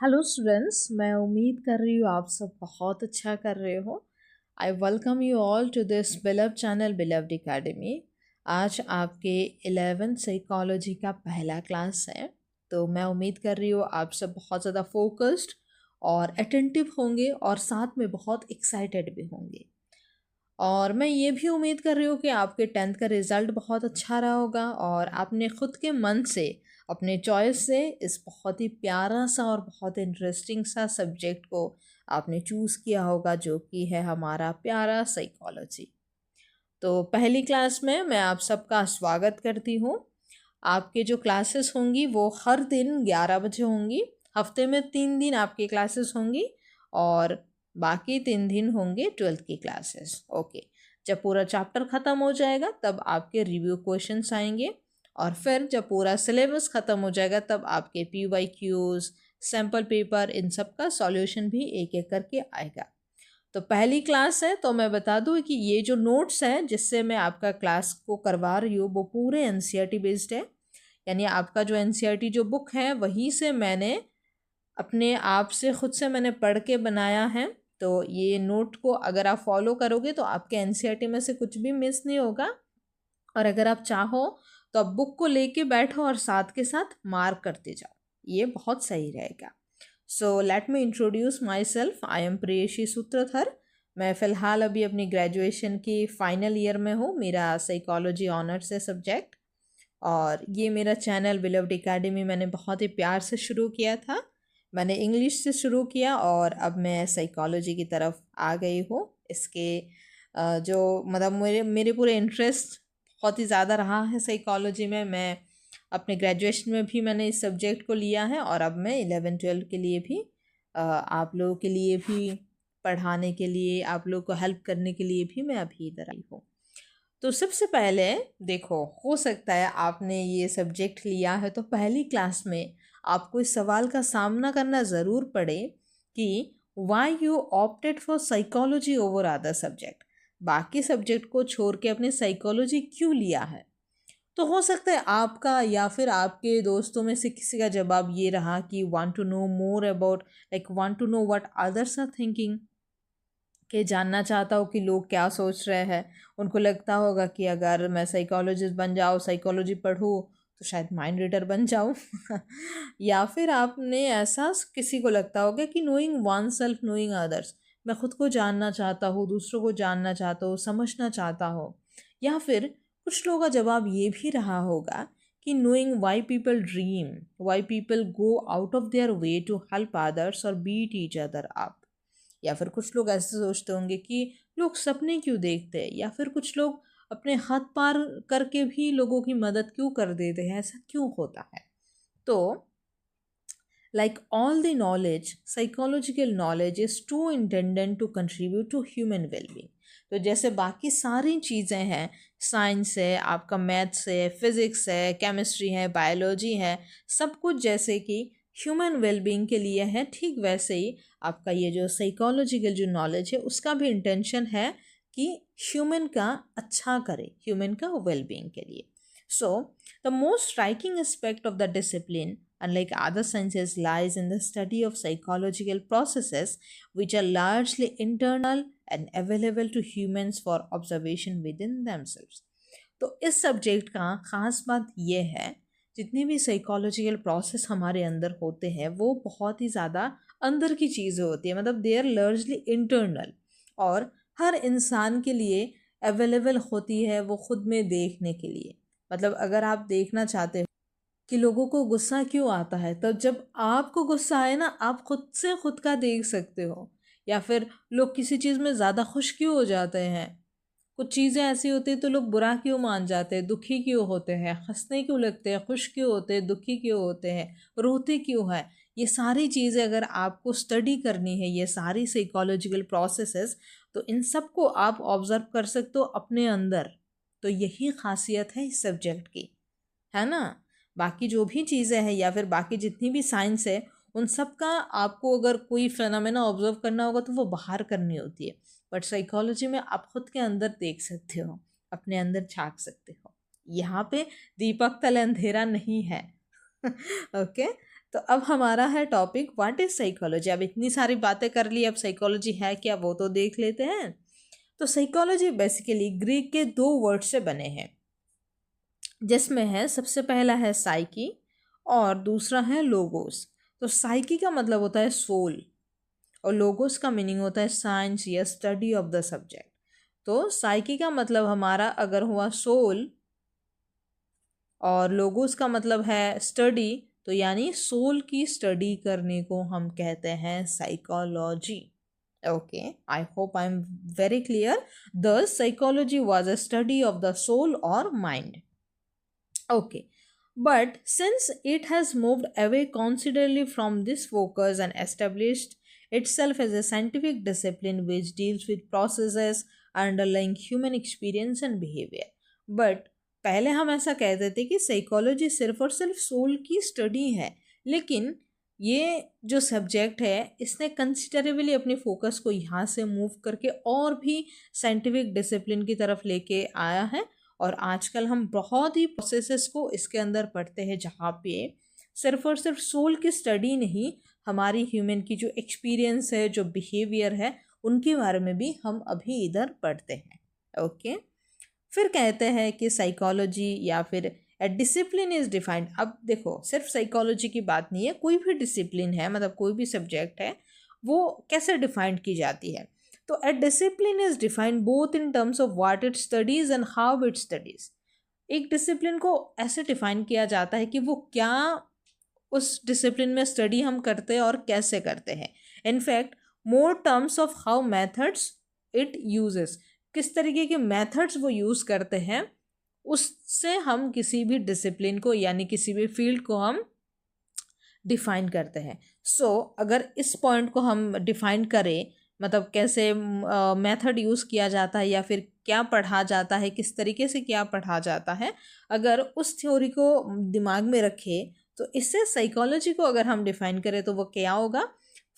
Hello students, मैं उम्मीद कर रही हूँ आप सब बहुत अच्छा कर रहे हो। I welcome you all to this beloved channel beloved academy. आज आपके 11th साइकोलॉजी का पहला क्लास है, तो मैं उम्मीद कर रही हूँ आप सब बहुत ज़्यादा फोकस्ड और अटेंटिव होंगे और साथ में बहुत एक्साइटेड भी होंगे। और मैं ये भी उम्मीद कर रही हूँ कि आपके 10th का रिज़ल्ट बहुत अच्छा रहा होगा और आपने ख़ुद के मन से अपने चॉइस से इस बहुत ही प्यारा सा और बहुत इंटरेस्टिंग सा सब्जेक्ट को आपने चूज़ किया होगा, जो कि है हमारा प्यारा साइकोलॉजी। तो पहली क्लास में मैं आप सबका स्वागत करती हूँ। आपके जो क्लासेस होंगी वो हर दिन 11 बजे होंगी। हफ्ते में 3 दिन आपकी क्लासेस होंगी और बाकी 3 दिन होंगे 12th की क्लासेस। ओके, जब पूरा चैप्टर ख़त्म हो जाएगा तब आपके रिव्यू क्वेश्चंस आएंगे और फिर जब पूरा सिलेबस ख़त्म हो जाएगा तब आपके PYQs, सैम्पल पेपर, इन सब का सॉल्यूशन भी एक एक करके आएगा। तो पहली क्लास है, तो मैं बता दूं कि ये जो नोट्स है जिससे मैं आपका क्लास को करवा रही हूँ वो पूरे NCERT बेस्ड है। यानी आपका जो NCERT जो बुक है वहीं से मैंने अपने आप से खुद से मैंने पढ़ के बनाया है। तो ये नोट को अगर आप फॉलो करोगे तो आपके NCERT में से कुछ भी मिस नहीं होगा। और अगर आप चाहो तो आप बुक को लेके बैठो और साथ के साथ मार्क करते जाओ, ये बहुत सही रहेगा। So let me introduce myself. I am Preyashi Sutradhar. मैं फ़िलहाल अभी अपनी ग्रेजुएशन की फाइनल ईयर में हूँ। मेरा साइकोलॉजी ऑनर्स है सब्जेक्ट। और ये मेरा चैनल बिलव्ड एकेडमी मैंने बहुत ही प्यार से शुरू किया था। मैंने इंग्लिश से शुरू किया और अब मैं साइकोलॉजी की तरफ आ गई हूँ। इसके जो मतलब मेरे मेरे पूरे इंटरेस्ट बहुत ही ज़्यादा रहा है साइकोलॉजी में। मैं अपने ग्रेजुएशन में भी मैंने इस सब्जेक्ट को लिया है और अब मैं 11-12 के लिए भी आप लोगों के लिए भी पढ़ाने के लिए, आप लोगों को हेल्प करने के लिए भी मैं अभी इधर आई हूँ। तो सबसे पहले देखो, हो सकता है आपने ये सब्जेक्ट लिया है तो पहली क्लास में आपको इस सवाल का सामना करना ज़रूर पड़े कि why you opted for psychology over other subject. बाकी सब्जेक्ट को छोड़ के अपने साइकोलॉजी क्यों लिया है। तो हो सकता है आपका या फिर आपके दोस्तों में से किसी का जवाब ये रहा कि want to know more about, like want to know what others are thinking, कि जानना चाहता हो कि लोग क्या सोच रहे हैं। उनको लगता होगा कि अगर मैं साइकोलॉजिस्ट बन जाऊँ, साइकोलॉजी पढ़ूँ तो शायद माइंड रीडर बन जाऊँ। या फिर आपने ऐसा किसी को लगता होगा कि knowing one self knowing others, मैं खुद को जानना चाहता हूँ, दूसरों को जानना चाहता हूँ, समझना चाहता हूँ। या फिर कुछ लोगों का जवाब ये भी रहा होगा कि knowing why people dream, why people go out of their way to help others और बीट ईच अदर अप। या फिर कुछ लोग ऐसे सोचते होंगे कि लोग सपने क्यों देखते हैं, या फिर कुछ लोग अपने हाथ पार करके भी लोगों की मदद क्यों कर देते हैं, ऐसा क्यों होता है। तो like all the knowledge, psychological knowledge is too intended to contribute to human well-being। तो जैसे बाकी सारी चीज़ें हैं, साइंस है, आपका मैथ्स है, फिज़िक्स है, केमिस्ट्री है, बायोलॉजी है, सब कुछ जैसे कि ह्यूमन वेलबींग के लिए है, ठीक वैसे ही आपका ये जो साइकोलॉजिकल जो नॉलेज है उसका भी इंटेंशन है कि ह्यूमन का अच्छा करे, ह्यूमन का वेलबींग के लिए। So the most striking aspect of the discipline, unlike other sciences, lies in the study of psychological processes which are largely internal and available to humans for observation within themselves। तो इस subject का ख़ास बात यह है, जितनी भी psychological process हमारे अंदर होते हैं वो बहुत ही ज़्यादा अंदर की चीज़ें होती है, मतलब दे आर लार्जली इंटरनल और हर इंसान के लिए अवेलेबल होती है वो खुद में देखने के लिए। मतलब अगर आप देखना चाहते हो कि लोगों को गुस्सा क्यों आता है, तो जब आपको गुस्सा आए ना, आप खुद से खुद का देख सकते हो। या फिर लोग किसी चीज़ में ज़्यादा खुश क्यों हो जाते हैं, कुछ चीज़ें ऐसी होती हैं तो लोग बुरा क्यों मान जाते हैं, दुखी क्यों होते हैं, हंसने क्यों लगते हैं, खुश क्यों होते हैं, दुखी क्यों होते हैं, रोते क्यों है। ये सारी चीज़ें अगर आपको स्टडी करनी है, ये सारी साइकोलॉजिकल प्रोसेसेस, तो इन सब को आप ऑब्जर्व कर सकते हो अपने अंदर। तो यही खासियत है इस सब्जेक्ट की, है ना। बाकी जो भी चीज़ें हैं या फिर बाकी जितनी भी साइंस है उन सब का आपको अगर कोई फिनोमेना ऑब्जर्व करना होगा तो वो बाहर करनी होती है, बट साइकोलॉजी में आप खुद के अंदर देख सकते हो, अपने अंदर झांक सकते हो। यहाँ पे दीपक तले अंधेरा नहीं है। ओके, तो अब हमारा है टॉपिक व्हाट इज साइकोलॉजी। अब इतनी सारी बातें कर ली, अब साइकोलॉजी है क्या वो तो देख लेते हैं। तो साइकोलॉजी बेसिकली ग्रीक के 2 वर्ड से बने हैं, जिसमें है सबसे पहला है साइकी और दूसरा है लोगोस। तो साइकी का मतलब होता है सोल और लोगोस का मीनिंग होता है साइंस या स्टडी ऑफ द सब्जेक्ट। तो साइकी का मतलब हमारा अगर हुआ सोल और लोगोस का मतलब है स्टडी, तो यानी सोल की स्टडी करने को हम कहते हैं psychology. Okay, I hope I am very clear. The psychology was a study of the soul और mind. Okay, but since it has moved away considerably from this focus and established itself as a scientific discipline which deals with processes underlying human experience and behavior. But पहले हम ऐसा कहते थे कि psychology सिर्फ और सिर्फ सोल की स्टडी है, लेकिन ये जो सब्जेक्ट है इसने कंसिडरेबली अपनी फोकस को यहाँ से मूव करके और भी साइंटिफिक डिसिप्लिन की तरफ लेके आया है। और आजकल हम बहुत ही प्रोसेसेस को इसके अंदर पढ़ते हैं, जहाँ पे सिर्फ और सिर्फ सोल की स्टडी नहीं, हमारी ह्यूमन की जो एक्सपीरियंस है, जो बिहेवियर है, उनके बारे में भी हम अभी इधर पढ़ते हैं। ओके, फिर कहते हैं कि साइकोलॉजी या फिर ए डिसिप्लिन इज डिफाइंड। अब देखो, सिर्फ साइकोलॉजी की बात नहीं है, कोई भी डिसिप्लिन है, मतलब कोई भी सब्जेक्ट है, वो कैसे डिफाइंड की जाती है। तो a discipline is defined both in terms of what it studies and how it studies। एक डिसिप्लिन को ऐसे डिफाइन किया जाता है कि वो क्या उस डिसिप्लिन में स्टडी हम करते हैं और कैसे करते हैं। In fact more terms of how methods it uses, किस तरीके के मेथड्स वो यूज़ करते हैं, उससे हम किसी भी डिसिप्लिन को यानी किसी भी फील्ड को हम डिफाइन करते हैं। सो अगर इस पॉइंट को हम डिफाइन करें, मतलब कैसे मेथड यूज़ किया जाता है या फिर क्या पढ़ा जाता है, किस तरीके से क्या पढ़ा जाता है, अगर उस थ्योरी को दिमाग में रखें तो इससे साइकोलॉजी को अगर हम डिफाइन करें तो वो क्या होगा।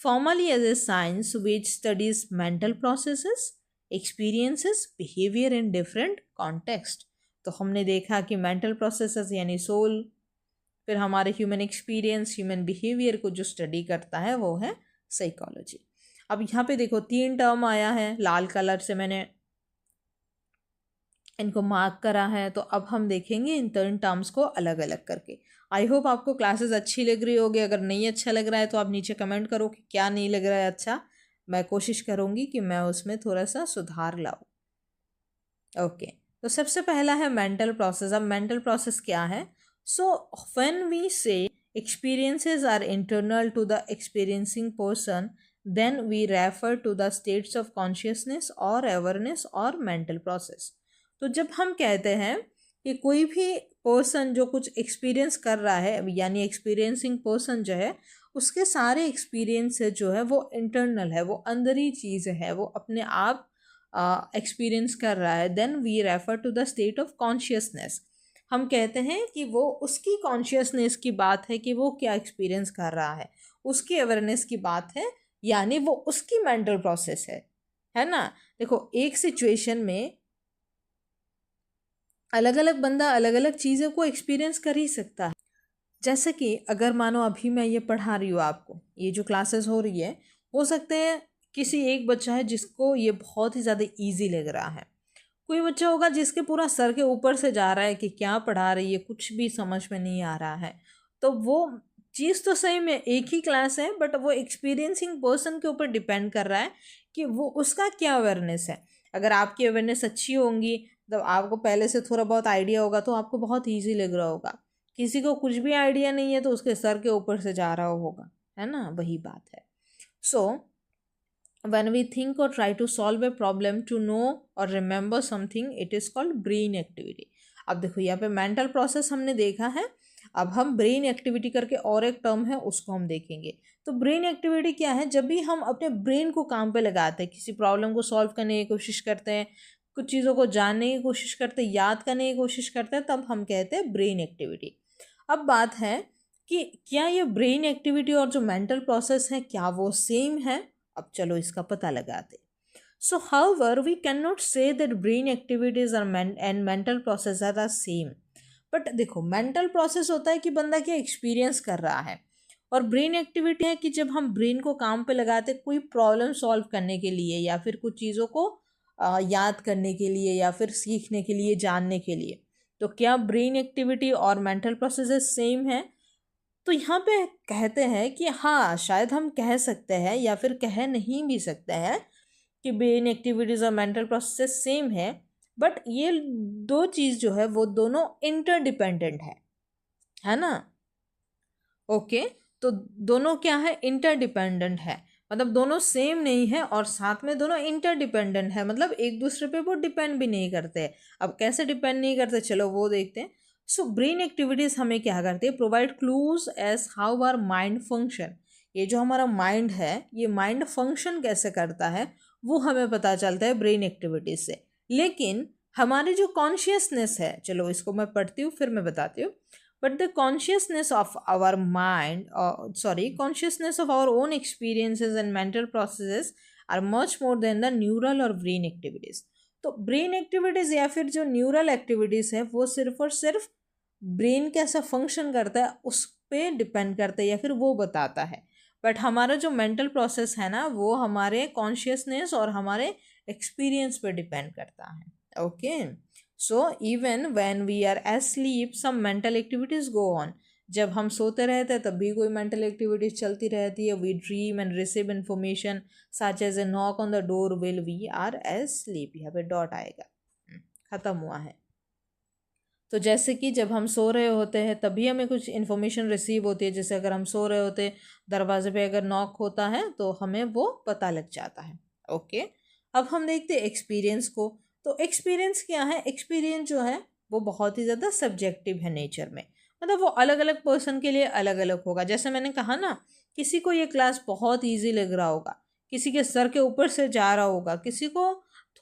Formally as a science which studies mental processes, experiences, behaviour in different context. तो हमने देखा कि मेंटल प्रोसेसेस यानी सोल, फिर हमारे ह्यूमन एक्सपीरियंस, ह्यूमन बिहेवियर को जो स्टडी करता है वो है साइकोलॉजी। अब यहाँ पे देखो 3 टर्म आया है, लाल कलर से मैंने इनको मार्क करा है। तो अब हम देखेंगे इन 3 टर्म्स को अलग अलग करके। आई होप आपको क्लासेस अच्छी लग रही होगी। अगर नहीं अच्छा लग रहा है तो आप नीचे कमेंट करो कि क्या नहीं लग रहा है अच्छा, मैं कोशिश करूँगी कि मैं उसमें थोड़ा सा सुधार लाऊँ। ओके, तो सबसे पहला है मेंटल प्रोसेस। अब मेंटल प्रोसेस क्या है। सो व्हेन वी से experiences are internal to the experiencing person, then we refer to the states of consciousness or awareness or mental process। तो जब हम कहते हैं कि कोई भी पर्सन जो कुछ एक्सपीरियंस कर रहा है, यानी एक्सपीरियंसिंग पर्सन जो है, उसके सारे एक्सपीरियंस जो है वो इंटरनल है, वो अंदरी चीज़ है, वो अपने आप एक्सपीरियंस कर रहा है, then we refer to the state of consciousness. हम कहते हैं कि वो उसकी कॉन्शियसनेस की बात है कि वो क्या एक्सपीरियंस कर रहा है, उसकी अवेयरनेस की बात है, यानी वो उसकी मेंटल प्रोसेस है ना। देखो, एक सिचुएशन में अलग अलग बंदा अलग अलग चीज़ों को एक्सपीरियंस कर ही सकता है। जैसे कि अगर मानो अभी मैं ये पढ़ा रही हूँ आपको, ये जो क्लासेस हो रही है, हो सकते हैं किसी एक बच्चा है जिसको ये बहुत ही ज़्यादा ईजी लग रहा है, कोई बच्चा होगा जिसके पूरा सर के ऊपर से जा रहा है कि क्या पढ़ा रही है, कुछ भी समझ में नहीं आ रहा है। तो वो चीज़ तो सही में एक ही क्लास है, बट वो एक्सपीरियंसिंग पर्सन के ऊपर डिपेंड कर रहा है कि वो उसका क्या अवेयरनेस है। अगर आपकी अवेयरनेस अच्छी होंगी, तो आपको पहले से थोड़ा बहुत आइडिया होगा, तो आपको बहुत ईजी लग रहा होगा। किसी को कुछ भी आइडिया नहीं है तो उसके सर के ऊपर से जा रहा होगा, है ना, वही बात है। सो when we think or try to solve a problem, to know or remember something, it is called brain activity। अब देखो यहाँ पे मेंटल प्रोसेस हमने देखा है, अब हम ब्रेन एक्टिविटी करके और एक टर्म है उसको हम देखेंगे। तो ब्रेन एक्टिविटी क्या है, जब भी हम अपने ब्रेन को काम पे लगाते हैं, किसी प्रॉब्लम को सॉल्व करने की कोशिश करते हैं, कुछ चीज़ों को जानने की कोशिश करते हैं, याद करने की कोशिश करते हैं, तब हम कहते हैं ब्रेन एक्टिविटी। अब बात है कि क्या ये ब्रेन एक्टिविटी और जो मेंटल प्रोसेस है क्या वो सेम है। अब चलो इसका पता लगाते। So however we can not say that brain activities and mental process are the same. But देखो, मेंटल प्रोसेस होता है कि बंदा क्या एक्सपीरियंस कर रहा है, और ब्रेन एक्टिविटी है कि जब हम ब्रेन को काम पे लगाते कोई प्रॉब्लम सॉल्व करने के लिए या फिर कुछ चीज़ों को याद करने के लिए या फिर सीखने के लिए, जानने के लिए। तो क्या ब्रेन एक्टिविटी और मेंटल प्रोसेसेस सेम है? तो यहाँ पे कहते हैं कि हाँ, शायद हम कह सकते हैं या फिर कह नहीं भी सकते हैं कि ब्रेन एक्टिविटीज़ और मेंटल प्रोसेस सेम है, बट ये दो चीज़ जो है वो दोनों इंटरडिपेंडेंट है ना। ओके, तो दोनों क्या है, इंटरडिपेंडेंट है, मतलब दोनों सेम नहीं है और साथ में दोनों इंटरडिपेंडेंट है, मतलब एक दूसरे पे वो डिपेंड भी नहीं करते। अब कैसे डिपेंड नहीं करते, चलो वो देखते हैं। सो ब्रेन एक्टिविटीज़ हमें क्या करती है, provide clues as how our mind function. ये जो हमारा माइंड है, ये माइंड फंक्शन कैसे करता है वो हमें पता चलता है ब्रेन एक्टिविटीज से। लेकिन हमारी जो कॉन्शियसनेस है, चलो इसको मैं पढ़ती हूँ फिर मैं बताती हूँ। But the consciousness of our mind, consciousness of our own experiences and mental processes are much more than the neural or brain activities. तो ब्रेन एक्टिविटीज़ या फिर जो न्यूरल एक्टिविटीज़ है वो सिर्फ और सिर्फ ब्रेन कैसा फंक्शन करता है उस पर डिपेंड करता है या फिर वो बताता है। बट हमारा जो मेंटल प्रोसेस है ना वो हमारे कॉन्शियसनेस और हमारे एक्सपीरियंस पर डिपेंड करता है। Okay, so even when we are asleep some mental activities go on। जब हम सोते रहते हैं तब भी कोई मेंटल एक्टिविटीज चलती रहती है। We dream and receive information such as a knock on the door while we are asleep। यहाँ पे डॉट आएगा, ख़त्म हुआ है। तो जैसे कि जब हम सो रहे होते हैं तभी हमें कुछ इन्फॉर्मेशन रिसीव होती है। जैसे अगर हम सो रहे होते दरवाजे पे अगर नॉक होता है तो हमें वो पता लग जाता है। ओके, अब हम देखते हैं एक्सपीरियंस को। तो एक्सपीरियंस क्या है, एक्सपीरियंस जो है वो बहुत ही ज़्यादा सब्जेक्टिव है नेचर में, मतलब वो अलग अलग पर्सन के लिए अलग अलग होगा। जैसे मैंने कहा ना, किसी को ये क्लास बहुत ईजी लग रहा होगा, किसी के सर के ऊपर से जा रहा होगा, किसी को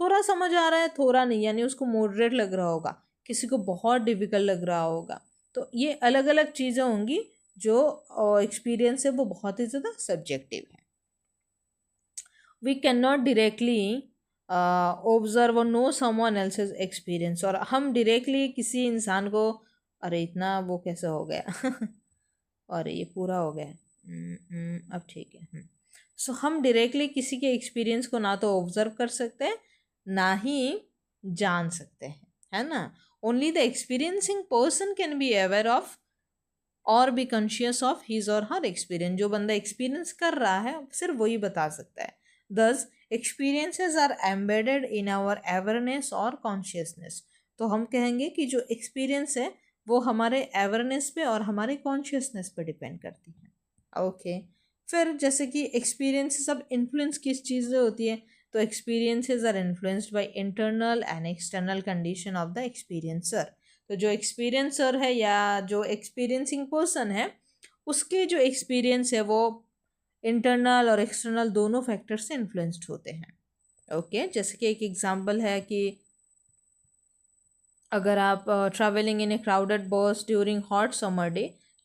थोड़ा समझ आ रहा है थोड़ा नहीं, यानी उसको मॉडरेट लग रहा होगा, किसी को बहुत डिफ़िकल्ट लग रहा होगा। तो ये अलग अलग चीज़ें होंगी। जो एक्सपीरियंस है वो बहुत ही ज़्यादा सब्जेक्टिव है। We can not directly observe और नो समवन एल्सेस एक्सपीरियंस। और हम डायरेक्टली किसी इंसान को, अरे इतना वो कैसे हो गया अरे ये पूरा हो गया। अब ठीक है। सो हम डायरेक्टली किसी के एक्सपीरियंस को ना तो ऑब्जर्व कर सकते हैं ना ही जान सकते हैं, है ना। Only the experiencing person can be aware of और बी कॉन्शियस ऑफ हिज और हर एक्सपीरियंस। जो बंदा एक्सपीरियंस कर रहा है सिर्फ वही बता सकता है। Thus experiences are embedded in our awareness और कॉन्शियसनेस। तो हम कहेंगे कि जो एक्सपीरियंस है वो हमारे अवेयरनेस पे और हमारे कॉन्शियसनेस पे डिपेंड करती है। ओके, फिर जैसे कि एक्सपीरियंसेस अब इन्फ्लुएंस किस चीज़ से होती है, तो experiences are influenced by internal and external condition of the experiencer. तो जो एक्सपीरियंसर है या जो एक्सपीरियंसिंग पर्सन है उसके जो एक्सपीरियंस है वो इंटरनल और एक्सटर्नल दोनों फैक्टर से इन्फ्लुएंस्ड होते हैं। ओके, जैसे कि एक एग्जांपल है कि अगर आप travelling in a crowded bus during hot summer day,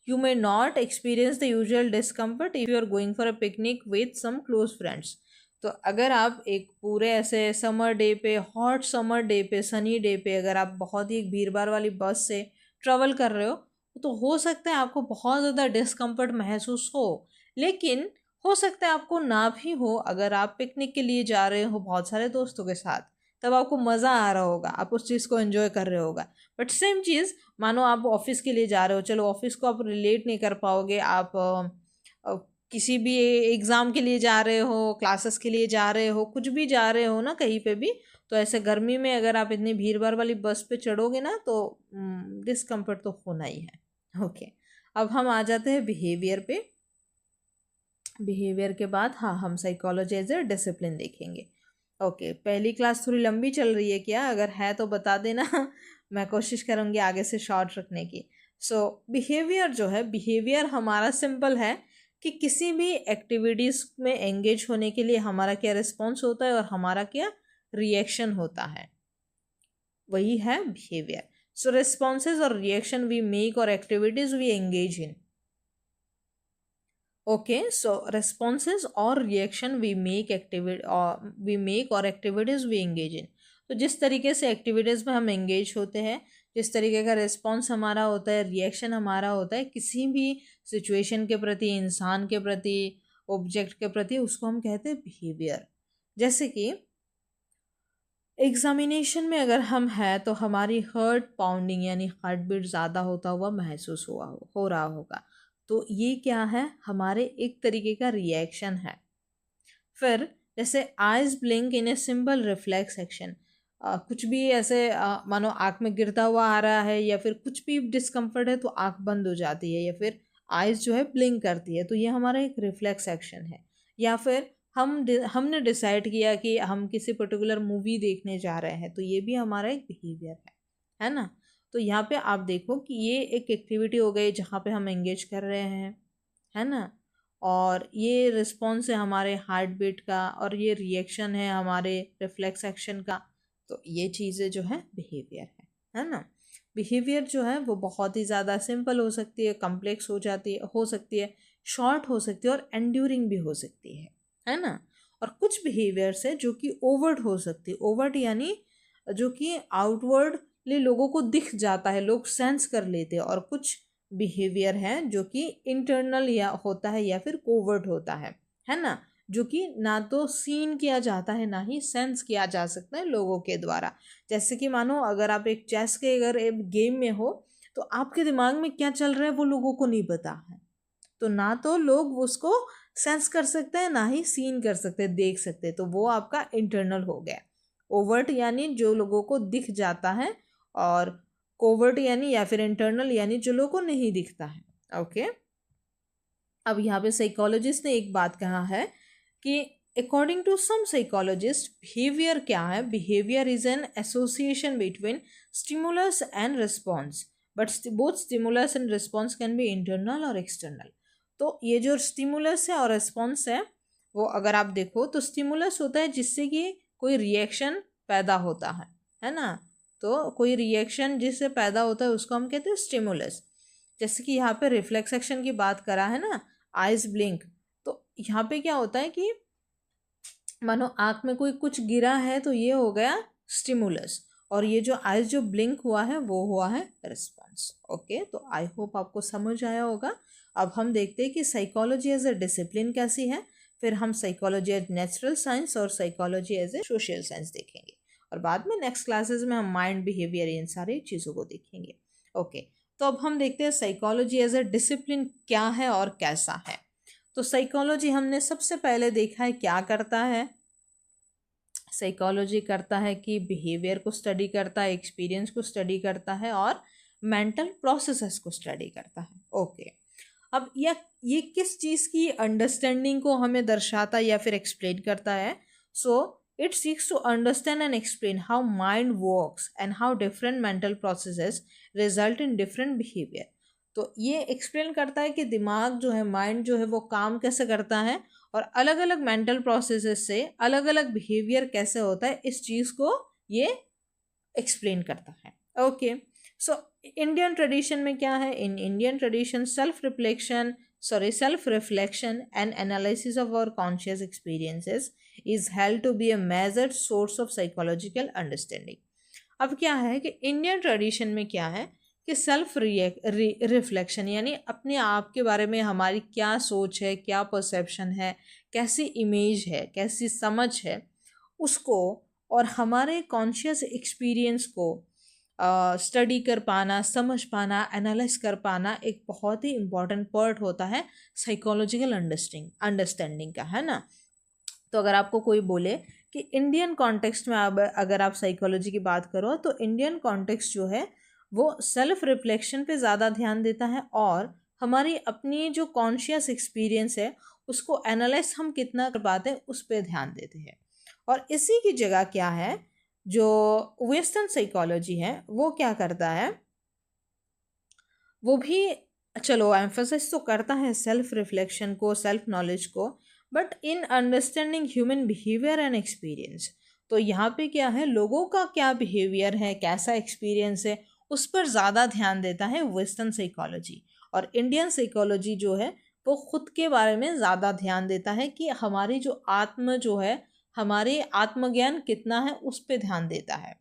you may not experience the usual discomfort if you are going for a picnic with some close friends. तो अगर आप एक पूरे ऐसे समर डे पे, हॉट समर डे पे, sunny day पे अगर आप बहुत ही एक भीड़ भाड़ वाली बस से ट्रैवल कर रहे हो तो हो सकता है आपको बहुत ज़्यादा डिस्कम्फर्ट महसूस हो। लेकिन हो सकता है आपको ना भी हो। अगर आप पिकनिक के लिए जा रहे हो बहुत सारे दोस्तों के साथ तब आपको मज़ा आ रहा होगा, आप उस चीज़ को एंजॉय कर रहे होगा। बट सेम चीज़ मानो आप ऑफिस के लिए जा रहे हो, चलो ऑफिस को आप रिलेट नहीं कर पाओगे, आप किसी भी एग्ज़ाम के लिए जा रहे हो, क्लासेस के लिए जा रहे हो, कुछ भी जा रहे हो ना कहीं पे भी, तो ऐसे गर्मी में अगर आप इतनी भीड़ भाड़ वाली बस पे चढ़ोगे ना तो डिस्कम्फर्ट तो होना ही है। ओके, अब हम आ जाते हैं बिहेवियर पे। बिहेवियर के बाद हाँ हम साइकोलॉजी एज ए डिसिप्लिन देखेंगे। ओके, पहली क्लास थोड़ी लंबी चल रही है क्या? अगर है तो बता देना मैं कोशिश करूँगी आगे से शॉर्ट रखने की। सो बिहेवियर जो है, बिहेवियर हमारा सिंपल है कि किसी भी एक्टिविटीज़ में एंगेज होने के लिए हमारा क्या रिस्पॉन्स होता है और हमारा क्या रिएक्शन होता है, वही है बिहेवियर। सो रिस्पॉन्सेज और रिएक्शन वी मेक और activities we engage in. Okay, so responses और रिएक्शन वी मेक और एक्टिविटीज़ वी एंगेज इन। तो जिस तरीके से एक्टिविटीज़ में हम एंगेज होते हैं, जिस तरीके का रिस्पॉन्स हमारा होता है, रिएक्शन हमारा होता है किसी भी सिचुएशन के प्रति, इंसान के प्रति, ऑब्जेक्ट के प्रति, उसको हम कहते हैं बिहेवियर। जैसे कि एग्जामिनेशन में अगर हम हैं तो हमारी हार्ट पाउंडिंग यानी हार्ट बीट ज़्यादा होता हुआ महसूस हो रहा होगा, तो ये क्या है, हमारे एक तरीके का रिएक्शन है। फिर जैसे eyes blink in a simple reflex action, कुछ भी ऐसे मानो आँख में गिरता हुआ आ रहा है या फिर कुछ भी डिस्कम्फर्ट है तो आँख बंद हो जाती है या फिर आइज जो है ब्लिंक करती है, तो ये हमारा एक रिफ्लेक्स एक्शन है। या फिर हमने डिसाइड किया कि हम किसी पर्टिकुलर मूवी देखने जा रहे हैं, तो ये भी हमारा एक बिहेवियर है ना। तो यहाँ पे आप देखो कि ये एक एक्टिविटी हो गई जहाँ पे हम एंगेज कर रहे हैं, है ना, और ये रिस्पॉन्स है हमारे हार्ट बीट का और ये रिएक्शन है हमारे रिफ्लेक्स एक्शन का। तो ये चीज़ें जो है बिहेवियर है ना। बिहेवियर जो है वो बहुत ही ज़्यादा सिंपल हो सकती है, कम्प्लेक्स हो सकती है, शॉर्ट हो सकती है और एंड्यूरिंग भी हो सकती है ना। और कुछ बिहेवियर्स है जो कि ओवर्ट हो सकती है। ओवर्ट यानी जो कि आउटवर्डली लोगों को दिख जाता है, लोग सेंस कर लेते हैं। और कुछ बिहेवियर है जो कि इंटरनल या होता है या फिर कोवर्ट होता है ना, जो कि ना तो सीन किया जाता है ना ही सेंस किया जा सकता है लोगों के द्वारा। जैसे कि मानो अगर आप एक चेस के अगर एक गेम में हो तो आपके दिमाग में क्या चल रहा है वो लोगों को नहीं पता है, तो ना तो लोग उसको सेंस कर सकते हैं ना ही सीन कर सकते हैं, देख सकते हैं, तो वो आपका इंटरनल हो गया। ओवर्ट यानी जो लोगों को दिख जाता है और कोवर्ट यानी या फिर इंटरनल यानी जो लोगों को नहीं दिखता है। ओके, अब यहाँ पे साइकोलॉजिस्ट ने एक बात कहा है कि according to some psychologist behaviour क्या है, behaviour is an association between stimulus and response, but both stimulus and response can be internal और एक्सटर्नल। तो ये जो स्टिमुलस है और रिस्पॉन्स है वो अगर आप देखो तो स्टिमुलस होता है जिससे कि कोई रिएक्शन पैदा होता है ना, तो कोई रिएक्शन जिससे पैदा होता है उसको हम कहते हैं स्टिमुलस। जैसे कि यहाँ पे रिफ्लेक्स एक्शन की बात करा है ना, आइज ब्लिंक, तो यहाँ पे क्या होता है कि मानो आँख में कोई कुछ गिरा है तो ये हो गया स्टिमुलस, और ये जो आइज जो ब्लिंक हुआ है वो हुआ है रिस्पॉन्स। ओके, तो आई होप आपको समझ आया होगा। अब हम देखते हैं कि साइकोलॉजी एज ए डिसिप्लिन कैसी है, फिर हम साइकोलॉजी एज नेचुरल साइंस और psychology as a social science देखेंगे, और बाद में नेक्स्ट क्लासेस में हम माइंड, बिहेवियर, इन सारी चीज़ों को देखेंगे। ओके, तो अब हम देखते हैं साइकोलॉजी एज ए डिसिप्लिन क्या है और कैसा है। तो साइकोलॉजी हमने सबसे पहले देखा है क्या करता है, साइकोलॉजी करता है कि बिहेवियर को स्टडी करता है, एक्सपीरियंस को स्टडी करता है और मेंटल प्रोसेसेस को स्टडी करता है। ओके, अब ये किस चीज़ की अंडरस्टैंडिंग को हमें दर्शाता या फिर एक्सप्लेन करता है। So it seeks to understand and explain how mind works and how different mental processes result in different behaviour. तो ये एक्सप्लेन करता है कि दिमाग जो है, माइंड जो है वो काम कैसे करता है और अलग अलग मेंटल प्रोसेसेस से अलग अलग बिहेवियर कैसे होता है, इस चीज़ को ये एक्सप्लेन करता है। ओके, सो इंडियन ट्रेडिशन में क्या है, in Indian tradition self reflection and analysis of our conscious experiences is held to be a measured source of psychological understanding. अब क्या है कि इंडियन ट्रेडिशन में क्या है कि सेल्फ रिफ्लेक्शन यानी अपने आप के बारे में हमारी क्या सोच है, क्या परसेप्शन है, कैसी इमेज है, कैसी समझ है, उसको और हमारे कॉन्शियस एक्सपीरियंस को स्टडी कर पाना, समझ पाना, एनालाइज कर पाना एक बहुत ही इम्पॉर्टेंट पार्ट होता है साइकोलॉजिकल अंडरस्टैंडिंग का, है ना। तो अगर आपको कोई बोले कि इंडियन कॉन्टेक्स्ट में अगर आप साइकोलॉजी की बात करो तो इंडियन कॉन्टेक्स्ट जो है वो सेल्फ रिफ्लेक्शन पे ज़्यादा ध्यान देता है और हमारी अपनी जो कॉन्शियस एक्सपीरियंस है उसको एनालाइज हम कितना कर पाते हैं उस पर ध्यान देते हैं। और इसी की जगह क्या है, जो वेस्टर्न साइकोलॉजी है वो क्या करता है, वो भी चलो एम्फोसिस तो करता है सेल्फ रिफ्लेक्शन को, सेल्फ नॉलेज को, but in understanding human behaviour and experience. तो यहाँ पे क्या है, लोगों का क्या बिहेवियर है, कैसा एक्सपीरियंस है, उस पर ज़्यादा ध्यान देता है वेस्टर्न साइकोलॉजी। और इंडियन साइकोलॉजी जो है वो खुद के बारे में ज़्यादा ध्यान देता है कि हमारी जो है हमारे आत्मज्ञान कितना है उस पर ध्यान देता है।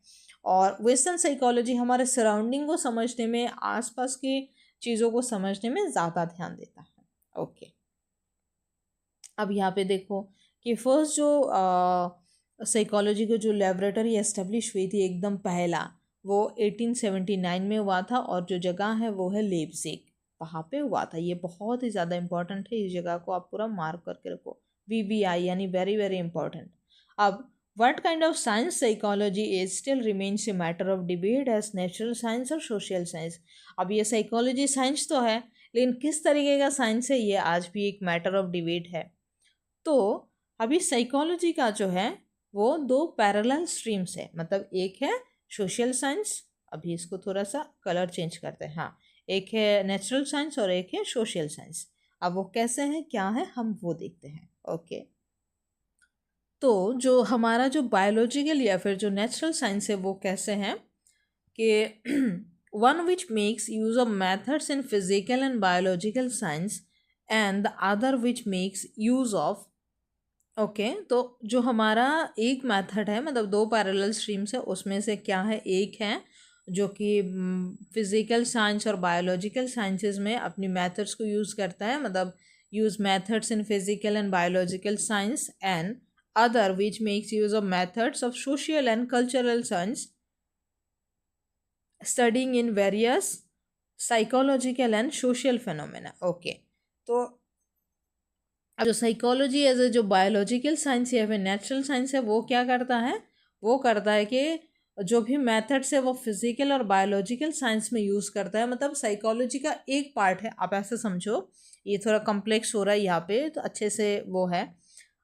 और वेस्टर्न साइकोलॉजी हमारे सराउंडिंग को समझने में, आसपास की चीज़ों को समझने में ज़्यादा ध्यान देता है। ओके, अब यहाँ पे देखो कि फर्स्ट जो साइकोलॉजी को जो लेबोरेटरी एस्टेब्लिश हुई थी एकदम पहला, वो 1879 में हुआ था, और जो जगह है वो है लेप्जिग, वहाँ पे हुआ था। ये बहुत ही ज़्यादा इंपॉर्टेंट है, इस जगह को आप पूरा मार्क करके रखो, VVI यानी वेरी वेरी इंपॉर्टेंट। अब what kind of science psychology is still remains a matter of debate as natural science और social science। अब ये साइकोलॉजी साइंस तो है, लेकिन किस तरीके का साइंस है ये आज भी एक मैटर ऑफ डिबेट है। तो अभी साइकोलॉजी का जो है वो दो पैरेलल स्ट्रीम्स है, मतलब एक है सोशल साइंस, अभी इसको थोड़ा सा कलर चेंज करते हैं, हाँ, एक है नेचुरल साइंस और एक है सोशल साइंस। अब वो कैसे हैं, क्या है, हम वो देखते हैं। ओके, तो जो हमारा जो बायोलॉजिकल या फिर जो नेचुरल साइंस है वो कैसे हैं कि one which makes use of methods in physical and biological science and the other which makes use of okay तो जो हमारा एक मेथड है, मतलब दो पैरेलल स्ट्रीम्स है, उसमें से क्या है, एक है जो कि फिज़िकल साइंस और बायोलॉजिकल साइंसेस में अपनी मेथड्स को यूज़ करता है, मतलब use methods in physical and biological science, and other which makes use of methods of social and cultural science studying in various psychological and social phenomena। Okay, तो अब जो psychology as ए जो biological science या फिर natural science है वो क्या करता है, वो करता है कि जो भी मेथड्स है वो फिजिकल और बायोलॉजिकल साइंस में यूज़ करता है, मतलब साइकोलॉजी का एक पार्ट है। आप ऐसे समझो, ये थोड़ा कॉम्प्लेक्स हो रहा है यहाँ पे, तो अच्छे से वो है,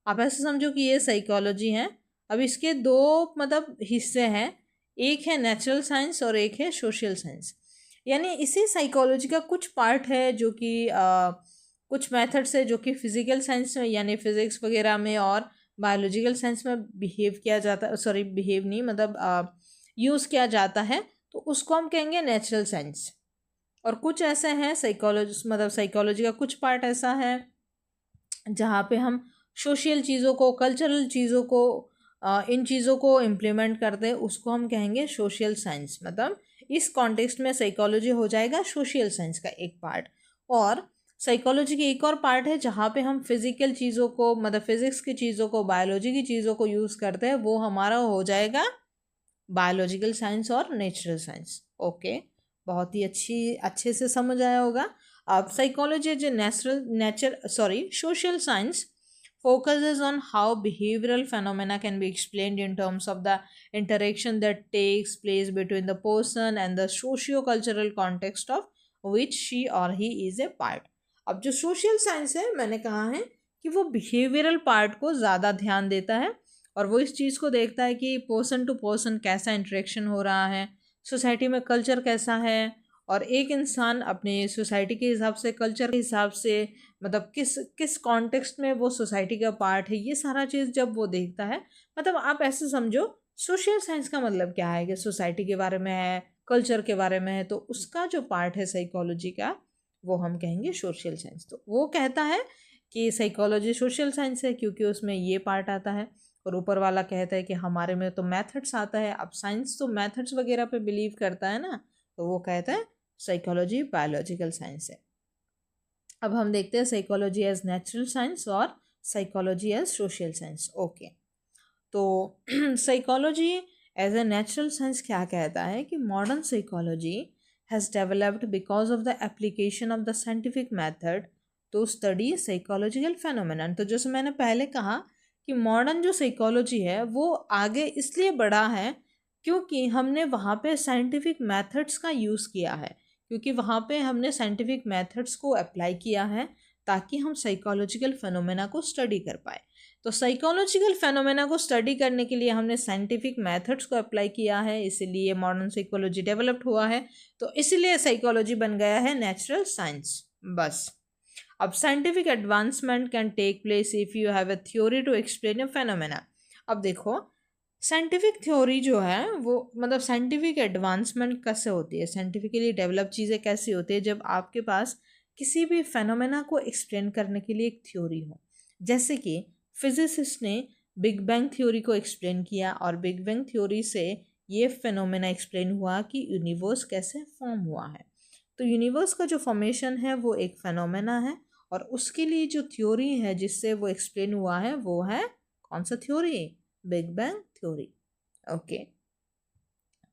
आप ऐसे समझो कि ये साइकोलॉजी है। अब इसके दो मतलब हिस्से हैं, एक है नेचुरल साइंस और एक है सोशल साइंस। यानी इसी साइकोलॉजी का कुछ पार्ट है जो कि कुछ मेथड्स है जो कि फिजिकल साइंस में यानी फिजिक्स वगैरह में और बायोलॉजिकल साइंस में बिहेव किया जाता है, सॉरी बिहेव नहीं, मतलब यूज़ किया जाता है, तो उसको हम कहेंगे नेचुरल साइंस। और कुछ ऐसे हैं साइकोलॉजी, मतलब साइकोलॉजी का कुछ पार्ट ऐसा है जहाँ पे हम सोशल चीज़ों को, कल्चरल चीज़ों को, इन चीज़ों को इम्प्लीमेंट करते हैं, उसको हम कहेंगे सोशल साइंस। मतलब इस कॉन्टेक्स्ट में साइकोलॉजी हो जाएगा सोशल साइंस का एक पार्ट। और साइकोलॉजी की एक और पार्ट है जहाँ पे हम फिज़िकल चीज़ों को, मतलब फिज़िक्स की चीज़ों को, बायोलॉजी की चीज़ों को यूज़ करते हैं, वो हमारा हो जाएगा बायोलॉजिकल साइंस और नेचुरल साइंस। ओके, बहुत ही अच्छे से समझ आया होगा। अब साइकोलॉजी जो social science focuses on how behavioral phenomena can be explained in terms of the interaction that takes place between the person and the socio-cultural context of which she or he is a part। अब जो social science है, मैंने कहा है कि वो behavioural part को ज़्यादा ध्यान देता है, और वो इस चीज़ को देखता है कि पर्सन टू पर्सन कैसा इंटरेक्शन हो रहा है, सोसाइटी में कल्चर कैसा है, और एक इंसान अपने सोसाइटी के हिसाब से, कल्चर के हिसाब से, मतलब किस किस कॉन्टेक्स्ट में वो सोसाइटी का पार्ट है, ये सारा चीज़ जब वो देखता है, मतलब आप ऐसे समझो सोशल साइंस का मतलब क्या है कि सोसाइटी के बारे में है, कल्चर के बारे में है, तो उसका जो पार्ट है साइकोलॉजी का वो हम कहेंगे सोशल साइंस। तो वो कहता है कि साइकोलॉजी सोशल साइंस है क्योंकि उसमें ये पार्ट आता है, और ऊपर वाला कहता है कि हमारे में तो मैथड्स आता है। अब साइंस तो मैथड्स वगैरह पे बिलीव करता है ना, तो वो कहता है साइकोलॉजी बायोलॉजिकल साइंस है। अब हम देखते हैं साइकोलॉजी एज नेचुरल साइंस और psychology as social science. Okay, तो psychology as a natural science क्या कहता है कि modern psychology has developed because of the application of the scientific method to study psychological phenomenon. तो जैसे मैंने पहले कहा कि मॉडर्न जो साइकोलॉजी है वो आगे इसलिए बढ़ा है क्योंकि हमने वहाँ पे साइंटिफिक मेथड्स का यूज़ किया है, क्योंकि वहाँ पे हमने साइंटिफिक मेथड्स को अप्लाई किया है ताकि हम साइकोलॉजिकल फेनोमेना को स्टडी कर पाए। तो साइकोलॉजिकल फेनोमेना को स्टडी करने के लिए हमने साइंटिफिक मेथड्स को अप्लाई किया है, इसीलिए मॉडर्न साइकोलॉजी डेवलप्ड हुआ है। तो इसीलिए साइकोलॉजी बन गया है नेचुरल साइंस। बस अब scientific advancement can take place if you have a theory to explain a phenomena. अब देखो साइंटिफिक थ्योरी जो है वो, मतलब साइंटिफिक एडवांसमेंट कैसे होती है, साइंटिफिकली डेवलप चीज़ें कैसी होती है जब आपके पास किसी भी फेनोमेना को एक्सप्लेन करने के लिए एक थ्योरी हो। जैसे कि फिजिसिस्ट ने बिग बैंग थ्योरी को एक्सप्लेन किया, और बिग बैंग थ्योरी से ये फिनोमेना एक्सप्लेन हुआ कि यूनिवर्स कैसे फॉर्म हुआ है। तो यूनिवर्स का जो फॉर्मेशन है वो एक फिनोमेना है, और उसके लिए जो थ्योरी है जिससे वो एक्सप्लेन हुआ है वो है कौन सा theory? Big bang theory. Okay,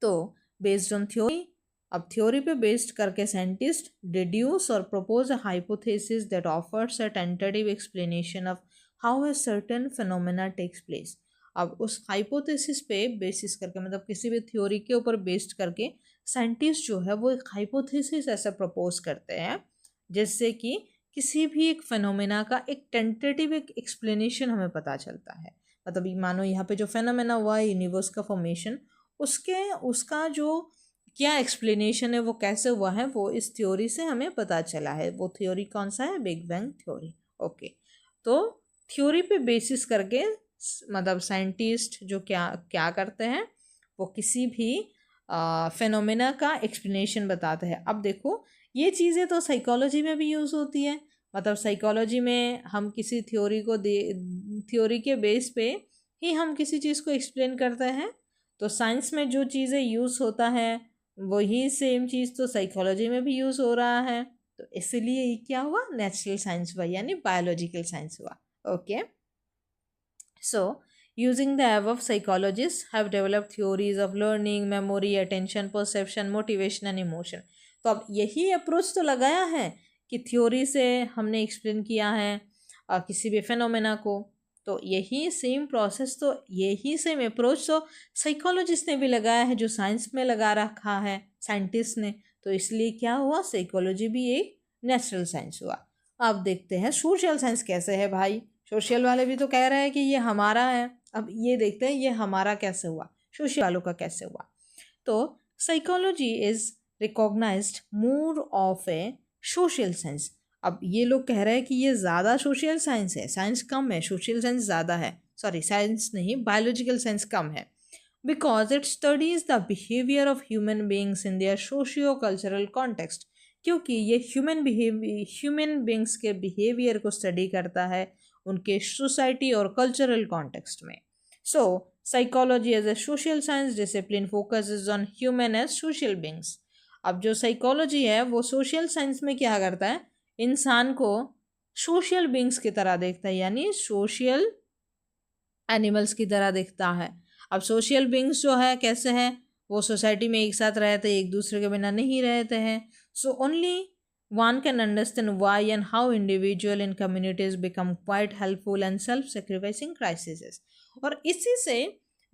तो बेस्ड ऑन थ्योरी, अब थ्योरी पे बेस्ड करके साइंटिस्ट डिड्यूस और propose a hypothesis that offers a tentative explanation of how a certain phenomena takes place. अब उस हाइपोथेसिस पे बेसिस करके, मतलब किसी भी थ्योरी के ऊपर बेस्ड करके साइंटिस्ट जो है वो एक हाइपोथेसिस ऐसा प्रपोज करते हैं जिससे कि किसी भी एक फिनोमेना का एक टेंटेटिव एक एक्सप्लेनेशन हमें पता चलता है। मतलब मानो यहाँ पे जो फिनोमेना हुआ है यूनिवर्स का फॉर्मेशन, उसका जो क्या एक्सप्लेनेशन है, वो कैसे हुआ है, वो इस थ्योरी से हमें पता चला है। वो थ्योरी कौन सा है? Big bang theory. ओके, तो थ्योरी पे बेसिस करके मतलब साइंटिस्ट जो क्या क्या करते हैं, वो किसी भी फिनोमेना का एक्सप्लेनेशन बताते हैं। अब देखो, ये चीज़ें तो साइकोलॉजी में भी यूज़ होती है। मतलब साइकोलॉजी में हम किसी थ्योरी के बेस पे ही हम किसी चीज़ को एक्सप्लेन करते हैं। तो साइंस में जो चीज़ें यूज़ होता है वही सेम चीज़ तो साइकोलॉजी में भी यूज़ हो रहा है। तो इसलिए ये क्या हुआ? नेचुरल साइंस हुआ, यानी बायोलॉजिकल साइंस हुआ। Okay, so using the above, psychologists have developed theories of learning, memory, attention, perception, motivation and emotion. तो अब यही अप्रोच तो लगाया है कि थ्योरी से हमने एक्सप्लेन किया है किसी भी फिनोमेना को। तो यही सेम प्रोसेस, तो यही सेम अप्रोच तो साइकोलॉजिस्ट ने भी लगाया है, जो साइंस में लगा रखा है साइंटिस्ट ने। तो इसलिए क्या हुआ? साइकोलॉजी भी एक नेचुरल साइंस हुआ। अब देखते हैं सोशल साइंस कैसे है भाई। सोशल वाले भी तो कह रहे हैं कि ये हमारा है। अब ये देखते हैं ये हमारा कैसे हुआ, सोशल वालों का कैसे हुआ। तो psychology is recognised more of a social science. अब ये लोग कह रहे हैं कि ये ज़्यादा सोशल साइंस है, साइंस कम है, सोशल साइंस ज़्यादा है। सॉरी, साइंस नहीं, बायोलॉजिकल साइंस कम है। Because it studies the behaviour of human beings in their socio cultural context. क्योंकि ये ह्यूमन बींग्स के बिहेवियर को स्टडी करता है उनके सोसाइटी और कल्चरल कॉन्टेक्स्ट में। So psychology as a social science discipline focuses on human as social beings. अब जो साइकोलॉजी है वो सोशल साइंस में क्या करता है? इंसान को सोशल बींग्स की तरह देखता है, यानी सोशल एनिमल्स की तरह दिखता है। अब सोशल बींग्स जो है कैसे हैं? वो सोसाइटी में एक साथ रहते हैं, एक दूसरे के बिना नहीं रहते हैं। So only one can understand why and how individual in communities become quite helpful and self sacrificing crisis. और इसी से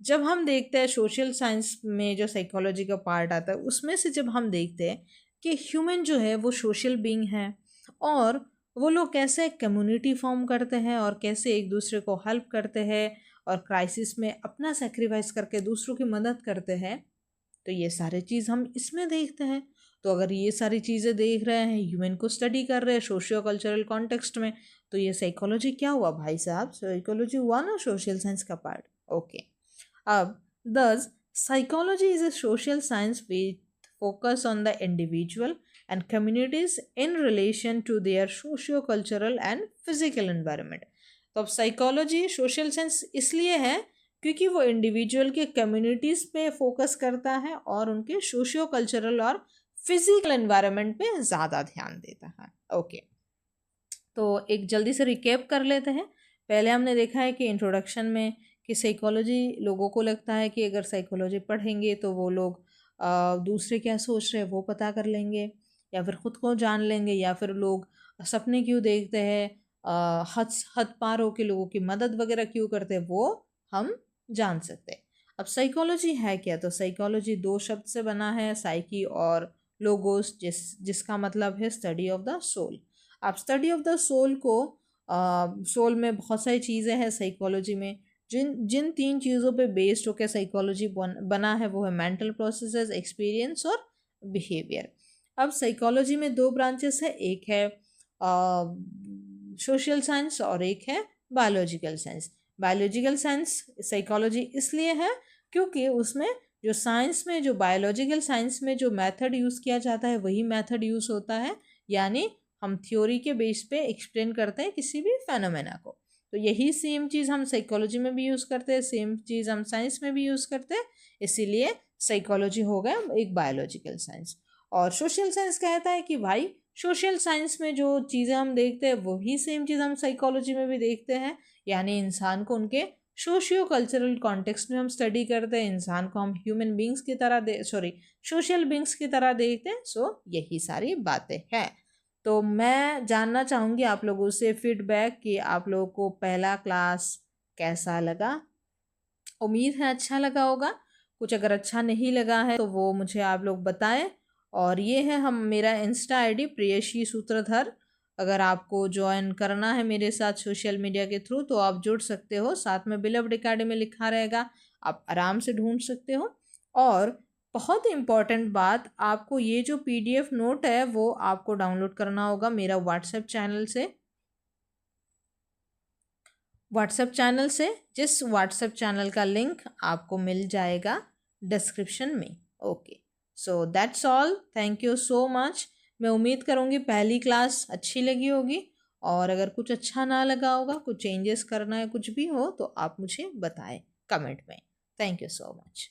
जब हम देखते हैं सोशल साइंस में जो साइकोलॉजी का पार्ट आता है, उसमें से जब हम देखते हैं कि ह्यूमन जो है वो सोशल बींग है, और वो लोग कैसे कम्युनिटी फॉर्म करते हैं और कैसे एक दूसरे को हेल्प करते हैं और क्राइसिस में अपना सेक्रीफाइस करके दूसरों की मदद करते हैं, तो ये सारी चीज़ हम इसमें देखते हैं। तो अगर ये सारी चीज़ें देख रहे हैं, ह्यूमन को स्टडी कर रहे हैं सोशियो कल्चरल कॉन्टेक्स्ट में, तो ये साइकोलॉजी क्या हुआ भाई साहब? साइकोलॉजी हुआ ना सोशल साइंस का पार्ट। ओके, अब दस psychology is a social science with focus on the individual and communities in relation to their socio-cultural and physical environment। तो अब साइकोलॉजी सोशल साइंस इसलिए है क्योंकि वो इंडिविजुअल के कम्युनिटीज़ पे फोकस करता है और उनके सोशियो कल्चरल और फिजिकल एनवायरनमेंट पे ज़्यादा ध्यान देता है। ओके, तो एक जल्दी से रिकैप कर लेते हैं। पहले हमने देखा है कि इंट्रोडक्शन में कि साइकोलॉजी, लोगों को लगता है कि अगर साइकोलॉजी पढ़ेंगे तो वो लोग दूसरे क्या सोच रहे हैं वो पता कर लेंगे, या फिर ख़ुद को जान लेंगे, या फिर लोग सपने क्यों देखते हैं, हद पार होकर लोगों की मदद वगैरह क्यों करते हैं, वो हम जान सकते हैं। अब साइकोलॉजी है क्या? तो साइकोलॉजी दो शब्द से बना है, साइकी और लोगोस, जिसका मतलब है स्टडी ऑफ द सोल। अब स्टडी ऑफ द सोल को सोल में बहुत सारी चीज़ें हैं साइकोलॉजी में। जिन तीन चीज़ों पे बेस्ड होकर साइकोलॉजी बना है वो है मेंटल प्रोसेसेस, एक्सपीरियंस और बिहेवियर। अब साइकोलॉजी में दो ब्रांचेस है, एक है सोशल साइंस और एक है biological science. Biological science psychology इसलिए है क्योंकि उसमें जो साइंस में, जो बायोलॉजिकल साइंस में जो मेथड यूज़ किया जाता है वही मेथड यूज़ होता है, यानी हम थ्योरी के बेस पे एक्सप्लेन करते हैं किसी भी फेनोमेना को। तो यही सेम चीज़ हम साइकोलॉजी में भी यूज़ करते हैं, सेम चीज़ हम साइंस में भी यूज़ करते हैं, इसीलिए साइकोलॉजी हो गया एक बायोलॉजिकल साइंस। और सोशल साइंस कहता है कि भाई सोशल साइंस में जो चीज़ें हम देखते हैं वही सेम चीज़ हम साइकोलॉजी में भी देखते हैं, यानी इंसान को उनके सोशियो कल्चरल कॉन्टेक्स्ट में हम स्टडी करते हैं, इंसान को हम ह्यूमन बींग्स की तरह सोशल बींग्स की तरह देखते हैं। सो यही सारी बातें हैं। तो मैं जानना चाहूँगी आप लोगों से फीडबैक कि आप लोगों को पहला क्लास कैसा लगा। उम्मीद है अच्छा लगा होगा। कुछ अगर अच्छा नहीं लगा है तो वो मुझे आप लोग बताएं। और ये है हम मेरा इंस्टा आईडी प्रियशी सूत्रधर। अगर आपको ज्वाइन करना है मेरे साथ सोशल मीडिया के थ्रू तो आप जुड़ सकते हो, साथ में बिलव्ड एकेडमी लिखा रहेगा, आप आराम से ढूंढ सकते हो। और बहुत इम्पॉर्टेंट बात, आपको ये जो पीडीएफ नोट है वो आपको डाउनलोड करना होगा मेरा व्हाट्सएप चैनल से, जिस व्हाट्सएप चैनल का लिंक आपको मिल जाएगा डिस्क्रिप्शन में। Okay, so that's all, thank you so much. मैं उम्मीद करूँगी पहली क्लास अच्छी लगी होगी, और अगर कुछ अच्छा ना लगा होगा, कुछ चेंजेस करना है, कुछ भी हो तो आप मुझे बताएं कमेंट में। Thank you so much.